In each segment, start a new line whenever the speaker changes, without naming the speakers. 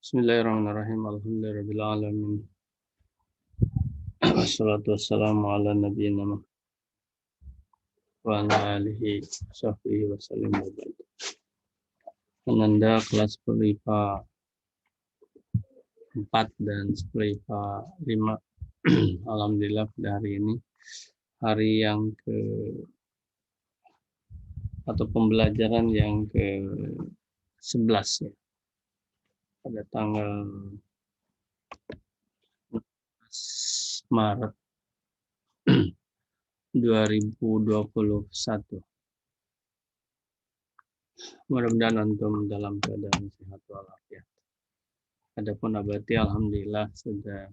Bismillahirrahmanirrahim. Alhamdulillahirabbil alamin. Wassalatu wassalamu ala nabiyyina Muhammad wa ala alihi washabbihi wasallam. Ananda kelas 10 IPA 4 dan 10 IPA 5. Alhamdulillah pada hari ini hari yang atau pembelajaran yang ke-11 ya. Pada tanggal Maret 2021. Mudah-mudahan antum dalam keadaan sehat walafiat. Adapun Abati alhamdulillah sudah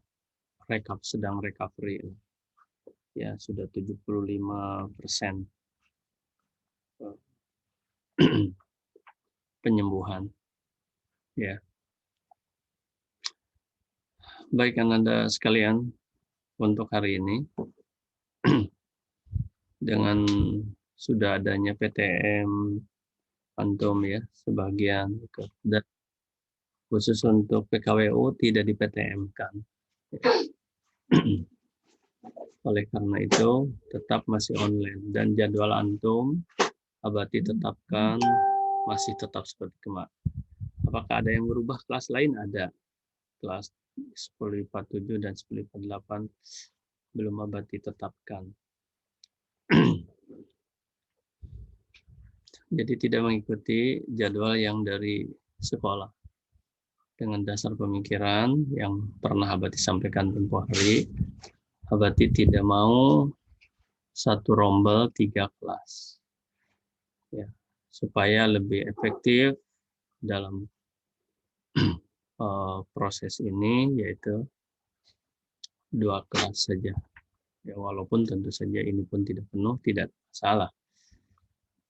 sedang recovery. Ya, sudah 75% penyembuhan. Ya. Baik Anda sekalian, untuk hari ini dengan sudah adanya PTM antum ya sebagian dan khusus untuk PKWU tidak di PTM-kan. Oleh karena itu tetap masih online dan jadwal antum Abati tetapkan masih tetap seperti kemarin. Apakah ada yang berubah kelas lain? Ada. Kelas 10 IPA 7 dan 10 IPA 8 belum Abati tetapkan. Jadi tidak mengikuti jadwal yang dari sekolah. Dengan dasar pemikiran yang pernah Abati sampaikan tempoh hari, Abati tidak mau satu rombel 3 kelas. Ya, supaya lebih efektif dalam proses ini, yaitu 2 kelas saja. Ya, walaupun tentu saja ini pun tidak penuh, tidak salah.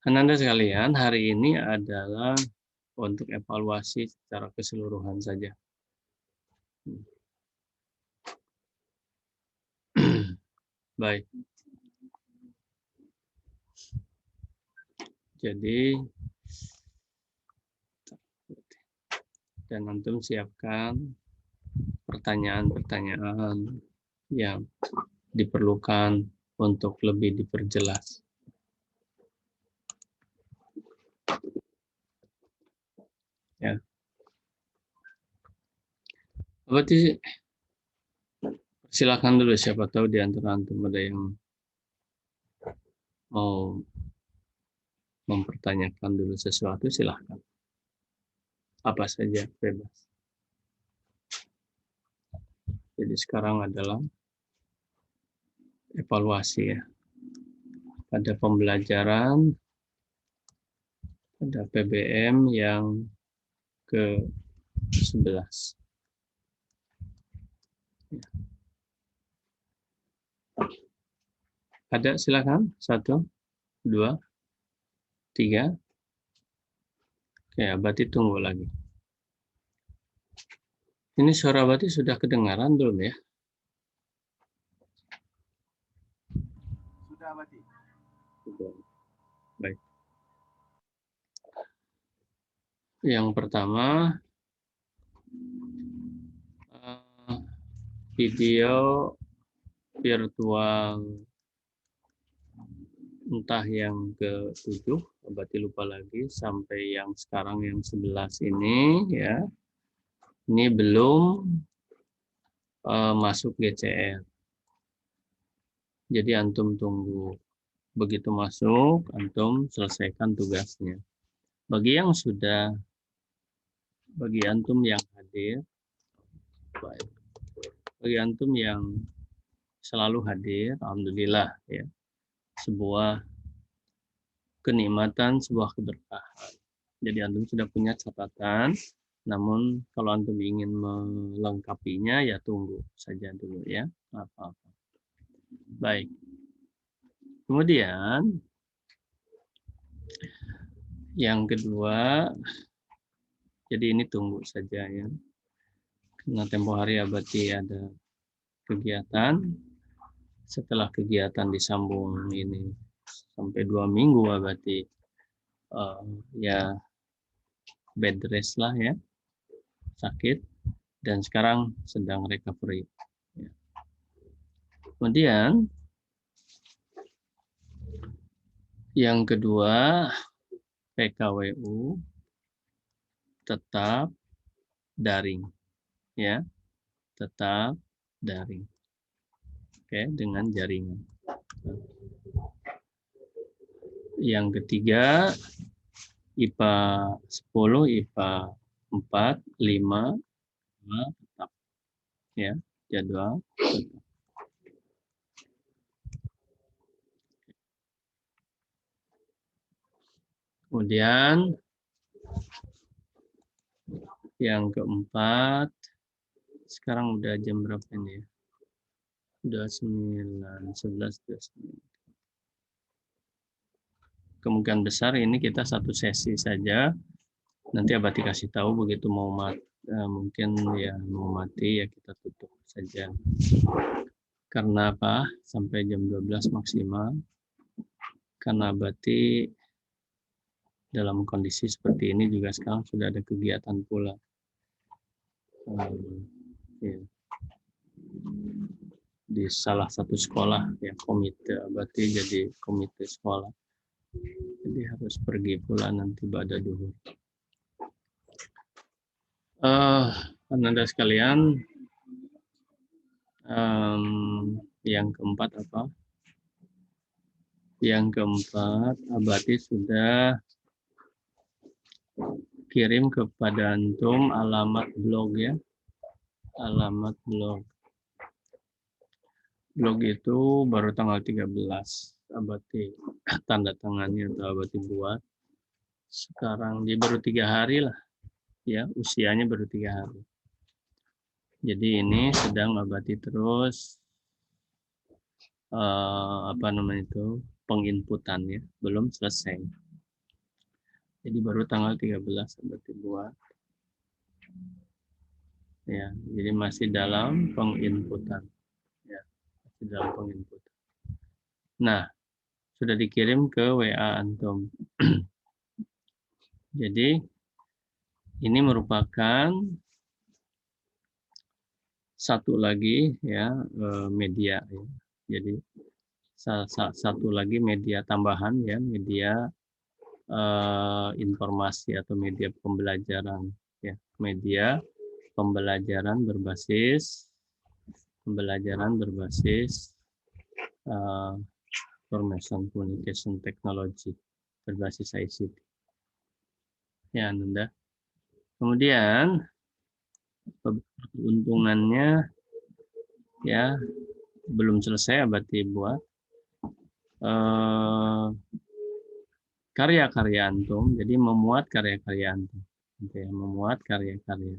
Anda sekalian, hari ini adalah untuk evaluasi secara keseluruhan saja. Baik. Jadi, dan antum siapkan pertanyaan-pertanyaan yang diperlukan untuk lebih diperjelas. Ya. Berarti silakan dulu, siapa tahu di antara antum ada yang mau mempertanyakan dulu sesuatu, silahkan. Apa saja, bebas. Jadi sekarang adalah evaluasi ya. Pada pembelajaran, pada PBM yang ke-11. Ya. Ada, silakan. 1, 2, 3. Oke, Abati tunggu lagi. Ini suara Abati sudah kedengaran belum ya?
Sudah, Abati.
Sudah. Baik. Yang pertama, video virtual entah yang ke-7, Abati lupa lagi, sampai yang sekarang yang 11 ini ya. Ini belum masuk GCR. Jadi antum tunggu. Begitu masuk, antum selesaikan tugasnya. Bagi antum yang hadir, baik. Bagi antum yang selalu hadir, alhamdulillah ya. Sebuah kenikmatan, sebuah keberkahan. Jadi antum sudah punya catatan, namun kalau antum ingin melengkapinya ya tunggu saja dulu ya. Apa-apa. Baik. Kemudian yang kedua, jadi ini tunggu saja ya. Karena tempoh hari Abati ada kegiatan. Setelah kegiatan disambung ini sampai 2 minggu Abati ya bed rest lah ya, sakit, dan sekarang sedang recovery. Ya. Kemudian yang kedua, PKWU tetap daring, ya, tetap daring, oke, dengan jaringan. Yang ketiga, IPA 10, IPA 4, 5, tetap, ya, jadwal tetap. Kemudian yang keempat, sekarang udah jam berapa ini ya? Udah 9, 11, 12. Kemungkinan besar ini kita satu sesi saja. Nanti Abati kasih tahu begitu mau mungkin ya mau mati ya kita tutup saja. Karena apa? Sampai jam 12 maksimal. Karena Abati dalam kondisi seperti ini juga sekarang sudah ada kegiatan pula. Ya. Di salah satu sekolah ya, komite Abati jadi komite sekolah. Jadi harus pergi pula nanti pada duhur. Anda sekalian, yang keempat apa? Yang keempat, Abati sudah kirim kepada antum alamat blog ya. Alamat blog. Blog itu baru tanggal 13. Abati tanda tangannya atau Abati buat. Sekarang dia baru 3 hari lah. Ya, usianya baru 3 hari. Jadi ini sedang Abati terus penginputannya belum selesai. Jadi baru tanggal 13 Abati buat. Ya, jadi masih dalam penginputan. Ya, masih dalam penginputan. Nah, sudah dikirim ke WA antum. Jadi ini merupakan satu lagi ya media ya. Jadi satu lagi media tambahan ya, media informasi atau media pembelajaran ya, media pembelajaran berbasis Information Communication Technology berbasis ICT. Ya, Nanda. Kemudian keuntungannya ya belum selesai Abati buat karya-karya antum. Jadi memuat karya-karya antum. Ya, memuat karya-karya.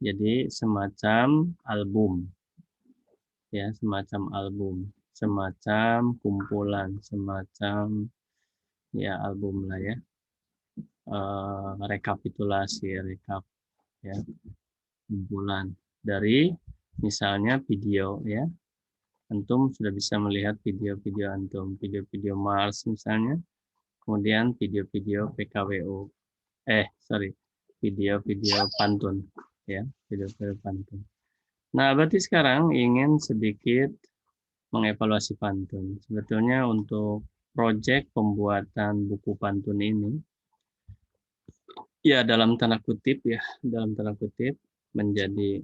Jadi semacam album. Ya, semacam album, semacam kumpulan, semacam ya album lah ya. Rekapitulasi, ya, kumpulan dari misalnya video ya. Antum sudah bisa melihat video-video antum, video-video Mars misalnya, kemudian video-video PKWU, video-video pantun ya, video-video pantun. Nah, berarti sekarang ingin sedikit mengevaluasi pantun. Sebetulnya untuk proyek pembuatan buku pantun ini, ya dalam tanda kutip menjadi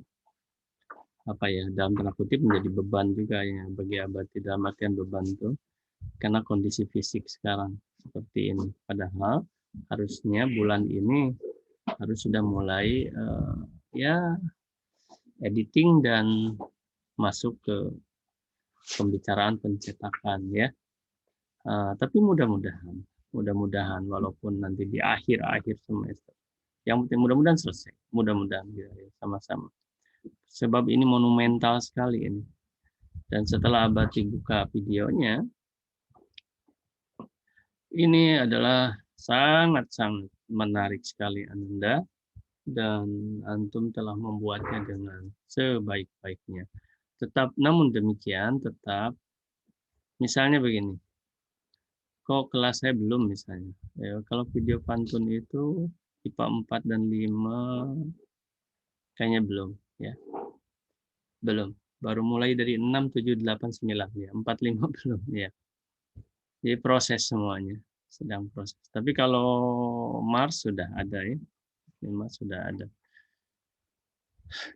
apa ya, dalam tanda kutip menjadi beban juga ya bagi Abati, dalam artian beban itu karena kondisi fisik sekarang seperti ini. Padahal harusnya bulan ini harus sudah mulai ya editing dan masuk ke pembicaraan pencetakan ya. Tapi mudah-mudahan walaupun nanti di akhir semester, yang penting mudah-mudahan selesai, mudah-mudahan ya, sama-sama. Sebab ini monumental sekali ini. Dan setelah Abati buka videonya, ini adalah sangat-sangat menarik sekali Anda, dan antum telah membuatnya dengan sebaik-baiknya. Namun demikian tetap misalnya begini. kok kelas saya belum misalnya. Ya, kalau video pantun itu IPA 4 dan 5 kayaknya belum ya. Belum. Baru mulai dari 6, 7, 8, 9 ya. 4, 5 belum ya. Jadi proses semuanya, sedang proses. Tapi kalau Mars sudah ada ya. Mars sudah ada.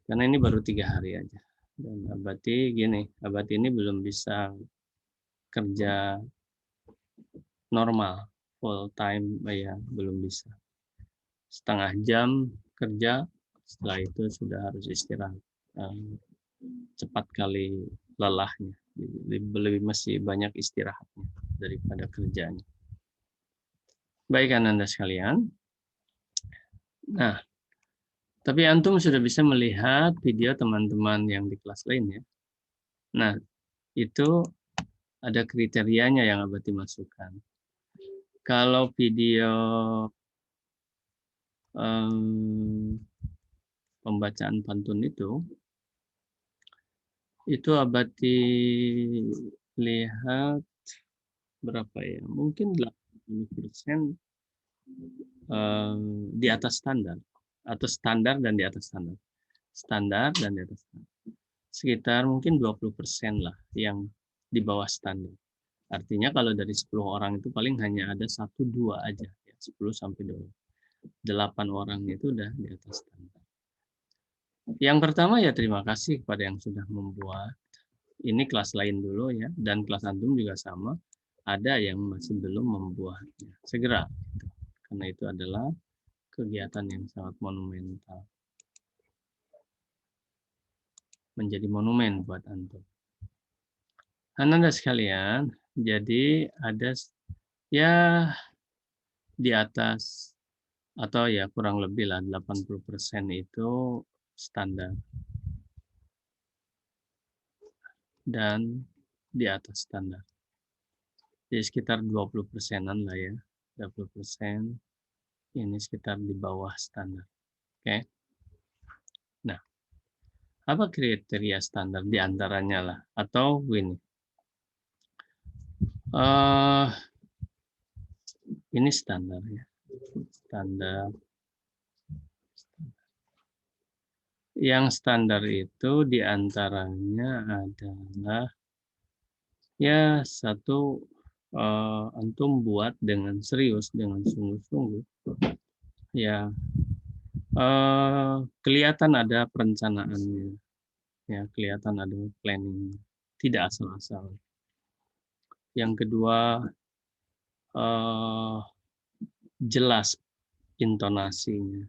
Karena ini baru 3 hari aja. Dan Abati gini, Abati ini belum bisa kerja normal, full time ya, belum bisa. Setengah jam kerja, setelah itu sudah harus istirahat. Cepat kali lelahnya, lebih masih banyak istirahatnya daripada kerjanya. Baik Anda sekalian. Nah, tapi antum sudah bisa melihat video teman-teman yang di kelas lain ya. Nah, itu ada kriterianya yang Abati masukkan. Kalau video pembacaan pantun itu Abati lihat berapa ya? Mungkin 80% di atas standar atau standar dan di atas standar. Standar dan di atas standar. Sekitar mungkin 20% lah yang di bawah standar. Artinya kalau dari 10 orang itu paling hanya ada 1-2 aja ya, 10 sampai 20. 8 orang itu udah di atas standar. Yang pertama ya terima kasih kepada yang sudah membuat. Ini kelas lain dulu ya, dan kelas antum juga sama. Ada yang masih belum membuatnya. Segera, karena itu adalah kegiatan yang sangat monumental. Menjadi monumen buat antum. Anda sekalian, jadi ada ya di atas atau ya kurang lebih lah 80% itu standar. Dan di atas standar. Jadi sekitar 20%-an lah ya. 20% ini sekitar di bawah standar. Oke. Nah, apa kriteria standar di antaranya lah? Atau ini. Ini standar ya. Standar. Yang standar itu di antaranya adalah ya satu antum buat dengan serius, dengan sungguh-sungguh. Ya, kelihatan ada perencanaannya. Ya, kelihatan ada planning, tidak asal-asal. Yang kedua, jelas intonasinya,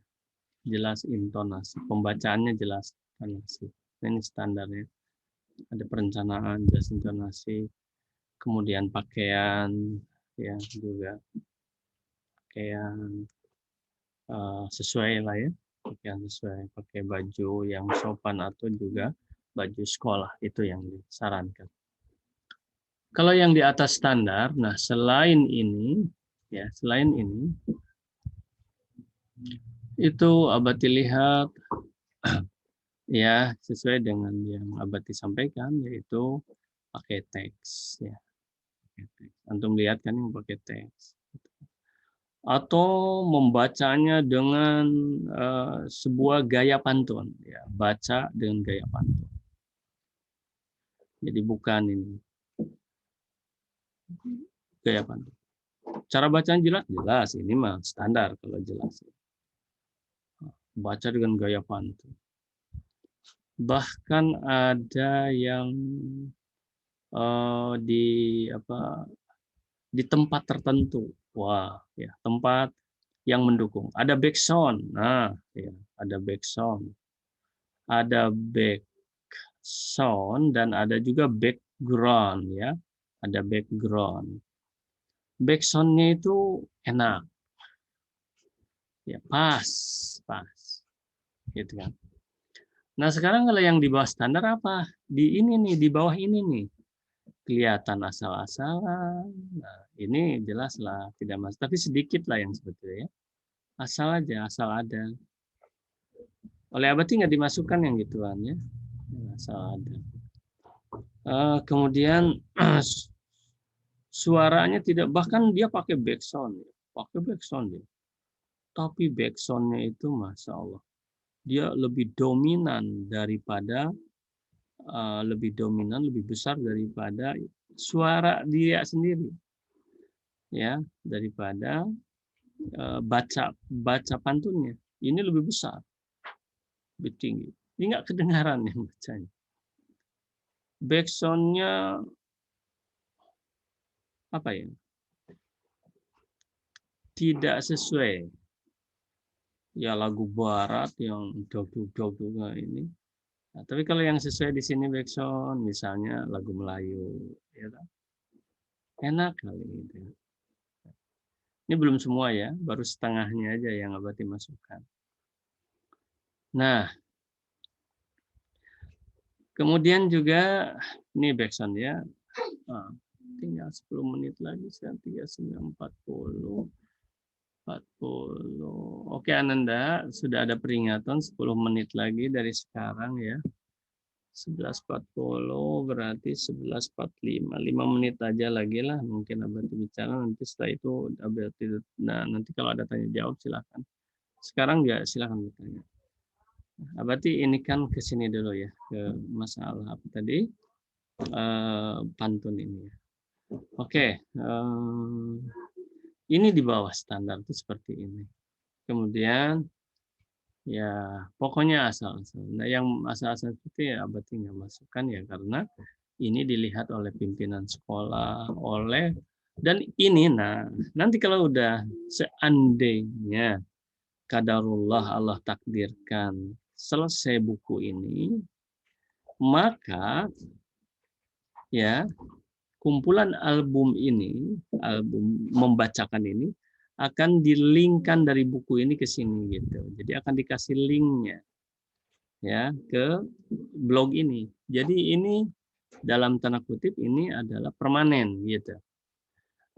jelas intonasi, pembacaannya jelas intonasi. Ini standarnya. Ada perencanaan, jelas intonasi, kemudian pakaian, ya juga pakaian sesuai lah ya, pakaian sesuai, pakai baju yang sopan atau juga baju sekolah itu yang disarankan. Kalau yang di atas standar, nah selain ini, ya selain ini, itu Abati lihat ya sesuai dengan yang Abati sampaikan, yaitu pakai teks. Ya. Antum lihat kan yang pakai teks. Atau membacanya dengan sebuah gaya pantun, ya baca dengan gaya pantun. Jadi bukan ini gaya pantun. Cara bacaan jelas, jelas ini mah standar kalau jelas. Baca dengan gaya pantun. Bahkan ada yang di tempat tertentu, wah ya tempat yang mendukung. Ada backsound, nah ya ada backsound, dan ada juga background ya, ada background. Backsoundnya itu enak, ya pas, gitu kan. Nah sekarang kalau yang di bawah standar apa? Di ini nih, di bawah ini nih. Kelihatan asal-asalan. Nah, ini jelas lah tidak mas, tapi sedikit lah yang sebetulnya. Asal aja, asal ada. Oleh Abati nggak dimasukkan yang gituan ya. Asal ada. Kemudian Suaranya tidak, bahkan dia pakai backsound, pakai backsound dia. Tapi backsoundnya itu Masya Allah, dia lebih dominan daripada lebih besar daripada suara dia sendiri, ya, daripada baca baca pantunnya. Ini lebih besar, lebih tinggi. Ini nggak kedengaran yang bacanya. Backsoundnya apa ya? Tidak sesuai. Ya lagu barat yang dog ini. Nah, tapi kalau yang sesuai di sini backsound, misalnya lagu Melayu, ya kan? Enak kali gitu. Ini belum semua ya, baru setengahnya aja yang Abati masukkan. Nah, kemudian juga ini backsound ya. Nah, tinggal 10 menit lagi, sekarang 39.40. 40. Oke Ananda, sudah ada peringatan 10 menit lagi dari sekarang ya. 11.40 berarti 11.45. 5 menit aja lagi lah mungkin Abati bicara, nanti setelah itu Abati, nah nanti kalau ada tanya jawab silakan. Sekarang ya silakan bertanya. Abati ini kan ke sini dulu ya, ke masalah apa tadi? Pantun ini ya. Oke, ini di bawah standar itu seperti ini. Kemudian ya pokoknya asal-asal. Nah yang asal-asal itu ya Abah tinggal masukkan ya, karena ini dilihat oleh pimpinan sekolah, oleh, dan ini nah nanti kalau udah seandainya qadarullah Allah takdirkan selesai buku ini, maka ya kumpulan album ini, album membacakan ini akan dilingkan dari buku ini ke sini gitu. Jadi akan dikasih linknya ya ke blog ini. Jadi ini dalam tanda kutip ini adalah permanen gitu.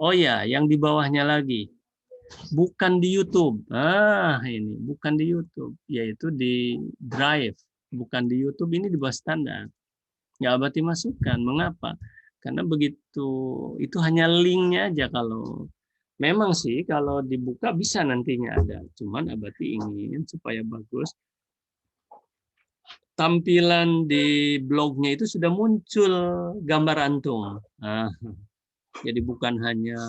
Oh ya, yang di bawahnya lagi bukan di YouTube. Ini bukan di YouTube, yaitu di Drive. Bukan di YouTube, ini di bawah standar. Nggak Abati masukkan. Mengapa? Karena begitu, itu hanya linknya aja. Kalau memang sih kalau dibuka bisa nantinya ada. Cuman Abati ingin supaya bagus, tampilan di blognya itu sudah muncul gambar antum. Jadi bukan hanya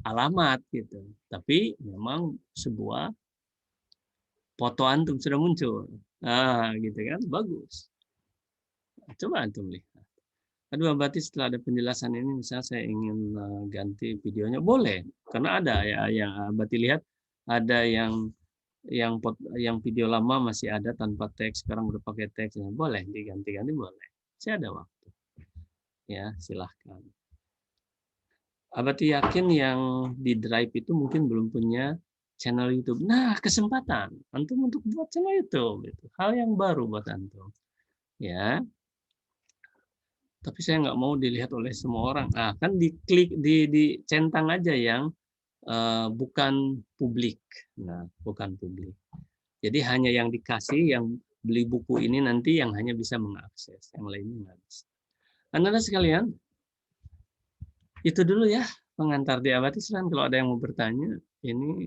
alamat gitu, tapi memang sebuah foto antum sudah muncul. Gitu kan, bagus. Coba antum lihat. Aduh, berarti setelah ada penjelasan ini, misalnya saya ingin ganti videonya, boleh. Karena ada ya yang berarti lihat, ada yang video lama masih ada tanpa teks, sekarang udah pakai teks, boleh diganti-ganti, boleh. Saya ada waktu. Ya, silahkan. Abati yakin yang di Drive itu mungkin belum punya channel YouTube. Nah, kesempatan antum untuk buat channel YouTube, itu hal yang baru buat antum. Ya, tapi saya nggak mau dilihat oleh semua orang. Kan diklik, dicentang aja yang bukan publik. Nah, bukan publik. Jadi hanya yang dikasih, yang beli buku ini nanti yang hanya bisa mengakses, yang lainnya nggak bisa. Anda sekalian, itu dulu ya pengantar di Abati. Silahkan kalau ada yang mau bertanya. Ini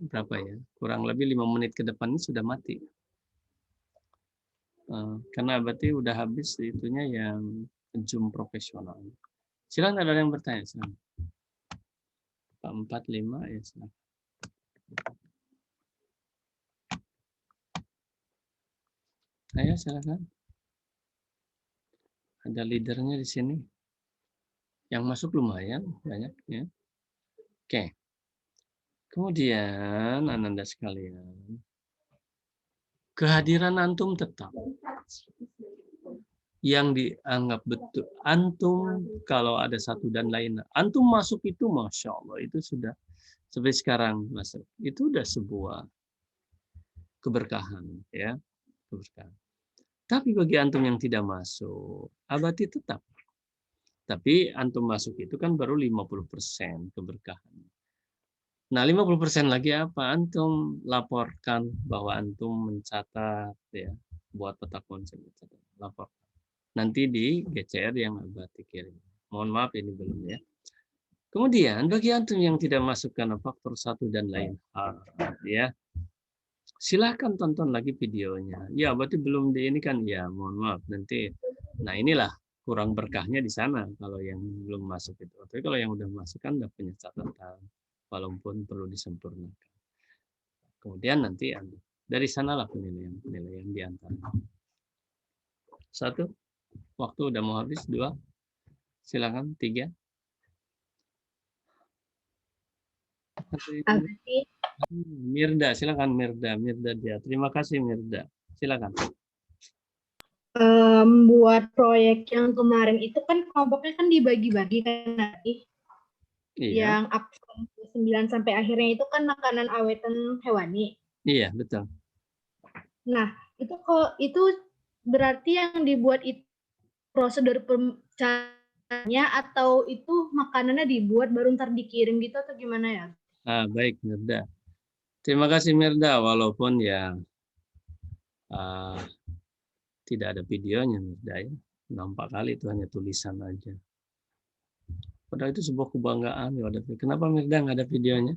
berapa ya? Kurang lebih 5 menit ke depan ini sudah mati. Karena Abati udah habis itunya yang Zoom profesional. Silahkan ada yang bertanya. Silahkan. 45 ya silahkan. Ayo silakan. Ada leadernya di sini. Yang masuk lumayan banyak ya. Oke. Kemudian Ananda sekalian, kehadiran antum tetap yang dianggap betul. Antum kalau ada satu dan lain, antum masuk itu Masya Allah, itu sudah sampai sekarang masuk. Itu udah sebuah keberkahan ya, keberkahan. Tapi bagi antum yang tidak masuk, Abati tetap. Tapi antum masuk itu kan baru 50% keberkahan. Nah, 50% lagi apa? Antum laporkan bahwa antum mencatat ya, buat peta konsep, laporkan. nanti di GCR yang Abati kirim. Mohon maaf ini belum ya. Kemudian bagi antum yang tidak masuk karena faktor satu dan lain hal, ya silahkan tonton lagi videonya. Ya berarti belum di ini kan, ya mohon maaf nanti. Nah inilah kurang berkahnya di sana kalau yang belum masuk itu. Tapi kalau yang udah masuk kan udah punya catatan, walaupun perlu disempurnakan. Kemudian nanti dari sanalah penilaian di antara. Satu, waktu udah mau habis. Dua, silakan. Tiga.
Apa sih?
Mirda, silakan Mirda. Mirda dia. Terima kasih Mirda. Silakan.
Buat proyek yang kemarin itu kan kelompoknya kan dibagi-bagi kan nanti.
Iya.
Yang absen 9 sampai akhirnya itu kan makanan awetan hewani.
Iya, betul.
Nah, itu berarti yang dibuat itu prosedur caranya atau itu makanannya dibuat baru ntar dikirim gitu atau gimana ya?
Baik Mirda. Terima kasih Mirda, walaupun ya tidak ada videonya Mirda ya. Nampak kali itu hanya tulisan aja. Padahal itu sebuah kebanggaan ya. Kenapa Mirda nggak ada videonya?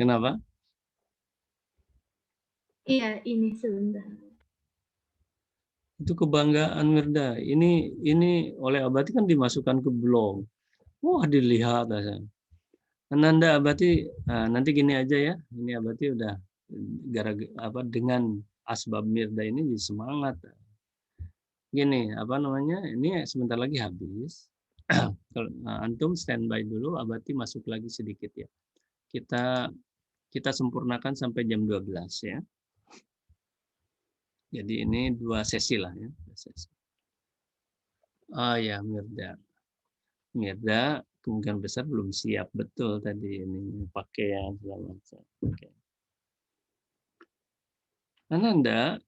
Kenapa?
Iya, ini sebentar.
Itu kebanggaan Mirda. Ini oleh Abati kan dimasukkan ke blog. Wah dilihat aja. Ananda Abati nanti gini aja ya. Ini Abati udah dengan asbab Mirda ini jadi semangat. Gini, apa namanya? Ini sebentar lagi habis. Kalau antum standby dulu, Abati masuk lagi sedikit ya. Kita sempurnakan sampai jam 12 ya. Jadi ini 2 sesi lah ya. Oh ya, Mirda. Mirda kemungkinan besar belum siap betul tadi ini pakaian segala macam. Oke. Ananda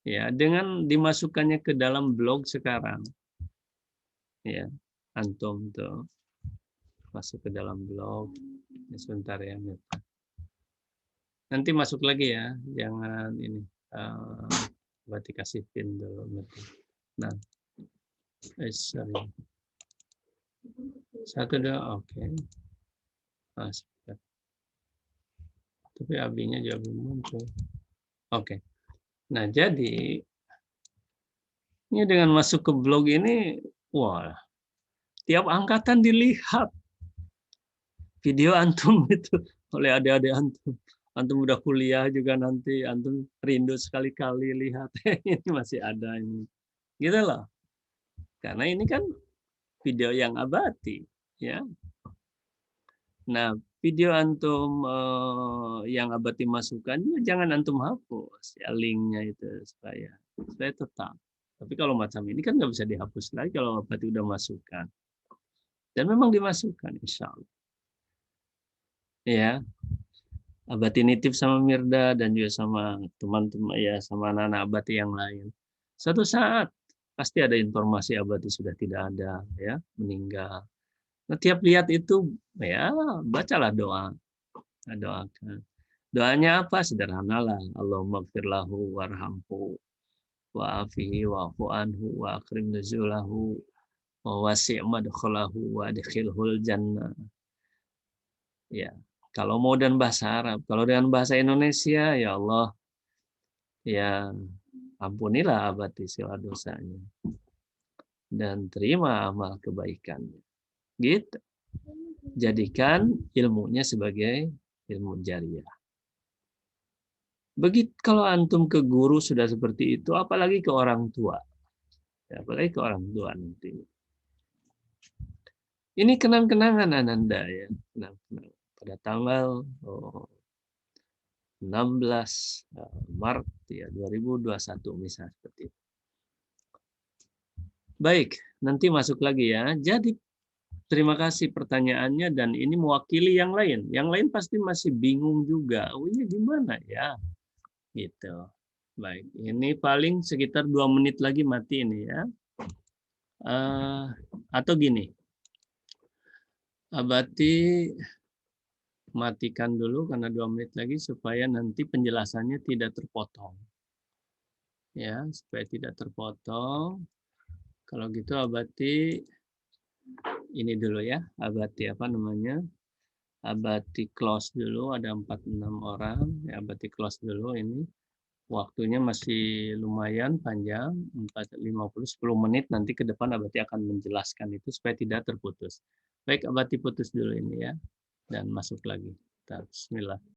ya dengan dimasukkannya ke dalam blog sekarang ya antum tuh masuk ke dalam blog ya, sebentar ya Mirda. Nanti masuk lagi ya, jangan ini berarti kasih pin dulu Mirda. Nah, sorry. Satu dua, oke. Tapi AB-nya juga belum muncul. Oke. Nah, jadi ini dengan masuk ke blog ini, wah, tiap angkatan dilihat video antum itu oleh adik-adik antum. Antum udah kuliah juga nanti, antum rindu sekali-kali lihat ini masih ada ini. Gitu loh. Karena ini kan video yang abadi, ya. Nah, video antum yang abadi masukkan jangan antum hapus ya linknya itu supaya tetap. Tapi kalau macam ini kan nggak bisa dihapus lagi kalau abadi udah masukkan. Dan memang dimasukkan, insya Allah. Ya, Abati nitip sama Mirda dan juga sama teman-teman ya, sama anak-anak Abati yang lain. Suatu saat pasti ada informasi Abati sudah tidak ada, ya, meninggal. Nah, tiap lihat itu, ya, bacalah doa, doakan. Doanya apa? Sederhanalah. Allahumma gfir lahu warhamhu wa'afihi wa'fu anhu wa akrim nuzulahu wa wasi' madkhalahu wa adkhilhul jannah. Ya, kalau mau dan bahasa Arab, kalau dengan bahasa Indonesia, ya Allah, ya ampunilah abadi segala dosanya dan terima amal kebaikannya. Gitu. Jadikan ilmunya sebagai ilmu jariah. Begitu kalau antum ke guru sudah seperti itu, apalagi ke orang tua. Ya, apalagi ke orang tua nanti. Ini kenang-kenangan Ananda ya. Kenang-kenangan. Pada tanggal 16 Maret ya 2021 misalnya seperti itu. Baik, nanti masuk lagi ya. Jadi terima kasih pertanyaannya dan ini mewakili yang lain. Yang lain pasti masih bingung juga. Oh, ini gimana ya? Gitu. Baik, ini paling sekitar 2 menit lagi mati ini ya. Atau gini. Abati matikan dulu karena 2 menit lagi supaya nanti penjelasannya tidak terpotong. ya, supaya tidak terpotong. Kalau gitu Abati ini dulu ya, Abati apa namanya? Abati close dulu, ada 46 orang, ya Abati close dulu ini. Waktunya masih lumayan panjang, 10 menit, nanti ke depan Abati akan menjelaskan itu supaya tidak terputus. Baik, Abati putus dulu ini ya, dan masuk lagi. Bismillah.